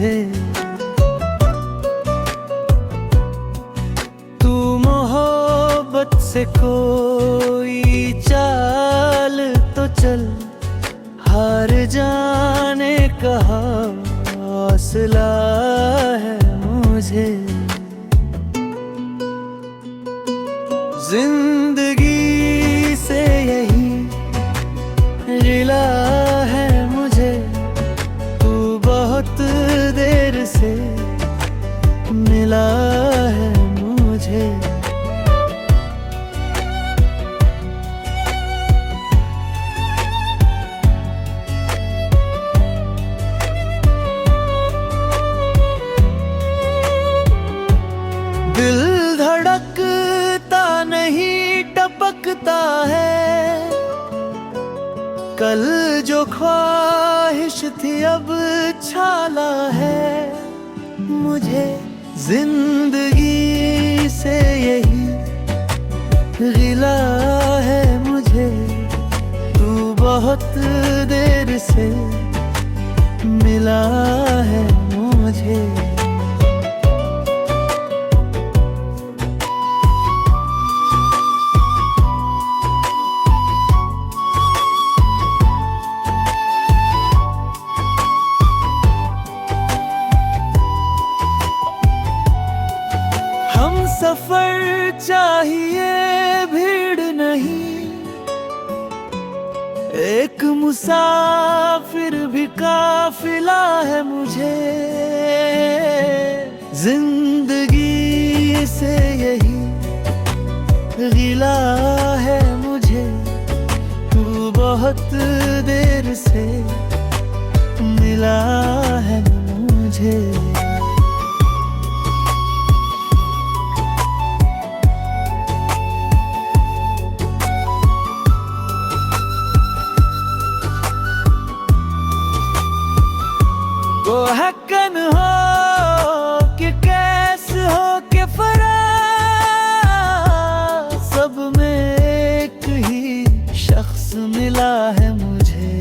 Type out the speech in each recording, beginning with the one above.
मुझे। तू मोहब्बत से कोई चाल तो चल, हार जाने का हौसला है मुझे। जिंदगी से यही गिला है मुझे, तू बहुत देर से मिला है मुझे। दिल धड़कता नहीं टपकता है, कल जो ख्वाहिश थी अब छाला है मुझे। जिंदगी से यही गिला है मुझे, तू बहुत देर से मिला है मुझे। हम सफर चाहिए भीड़ नहीं, एक मुसाफिर भी काफिला है मुझे। जिंदगी से यही गिला है मुझे, तू बहुत देर से मिला है मुझे। वो हक्कन हो कि कैस हो के फरार, सब में एक ही शख्स मिला है मुझे।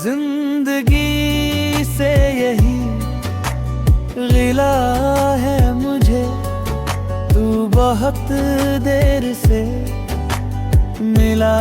जिंदगी से यही गिला है मुझे, तू बहुत देर से मिला